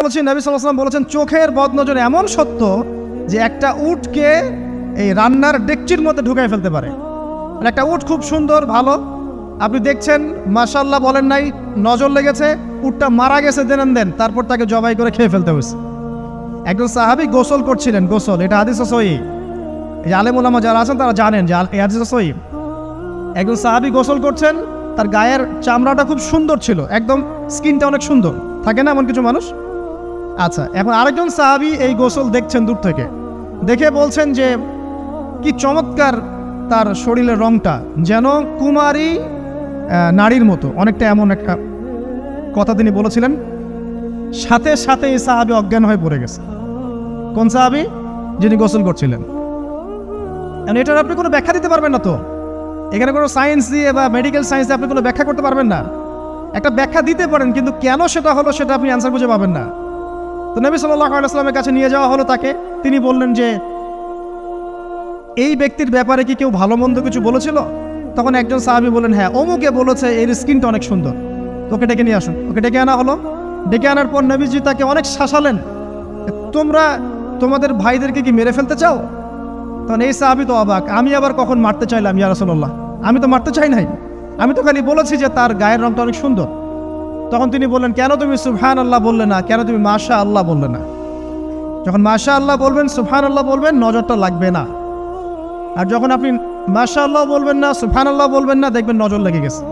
বলেছি, নবী সাল্লাল্লাহু আলাইহি ওয়াসাল্লাম বলেছেন চোখের বদনজর এমন সত্য যে একটা উটকে এই রান্নার ডেকচির মধ্যে ঢুকাই ফেলতে পারে। মানে একটা উট খুব সুন্দর ভালো, আপনি দেখছেন মাশাআল্লাহ বলেন নাই, নজর লেগেছে, উটটা মারা গেছে দেন তারপর তাকে জবাই করে খেয়ে ফেলতে হয়েছে। একজন সাহাবী গোসল করছিলেন, গোসল, এটা হাদিস সহিহ, এই আলেম ওলামা যারা আছেন তারা জানেন যে এই হাদিস সহিহ। একজন সাহাবী গোসল করছেন, তার গায়ের চামড়াটা খুব সুন্দর ছিল, একদম স্কিনটা অনেক সুন্দর থাকে না এমন কিছু মানুষ। আচ্ছা, এখন আরেকজন সাহাবী এই গোসল দেখছেন দূর থেকে, দেখে বলছেন যে কি চমৎকার তার শরীরের রংটা, যেন কুমারী নারীর মতো, অনেকটা এমন একটা কথা তিনি বলেছিলেন। সাথে সাথে এই সাহাবী অজ্ঞান হয়ে পড়ে গেছে। কোন সাহাবী? যিনি গোসল করছিলেন। এটার আপনি কোনো ব্যাখ্যা দিতে পারবেন না, তো এখানে কোনো সায়েন্স দিয়ে বা মেডিকেল সায়েন্স দিয়ে আপনি কোনো ব্যাখ্যা করতে পারবেন না। একটা ব্যাখ্যা দিতে পারেন, কিন্তু কেন সেটা হলো সেটা আপনি অ্যান্সার খুঁজে পাবেন না। তো নবী সাল্লাল্লাহু আলাইহি ওয়াসাল্লামের কাছে নিয়ে যাওয়া হলো তাকে। তিনি বললেন যে এই ব্যক্তির ব্যাপারে কি কেউ ভালো মন্দ কিছু বলেছিল? তখন একজন সাহাবী বললেন, হ্যাঁ, অমুকে বলেছে এর স্কিনটা অনেক সুন্দর, তোকে ডেকে নিয়ে আসুন। ওকে ডেকে আনা হলো। ডেকে আনার পর নবীজি তাকে অনেক শাসালেন, তোমরা তোমাদের ভাইদেরকে কি মেরে ফেলতে চাও? তখন এই সাহাবী তো অবাক, আমি আবার কখন মারতে চাইলাম ইয়া রাসূলুল্লাহ? আমি তো মারতে চাই নাই, আমি তো খালি বলেছি যে তার গায়ের রংটা অনেক সুন্দর। তখন তিনি বললেন, কেন তুমি সুবহানাল্লাহ বললে না, কেন তুমি মাশাআল্লাহ বললে না? যখন মাশাআল্লাহ বলবেন, সুবহানাল্লাহ বলবেন, নজরটা লাগবে না। আর যখন আপনি মাশাআল্লাহ বলবেন না, সুবহানাল্লাহ বলবেন না, দেখবেন নজর লেগে গেছে।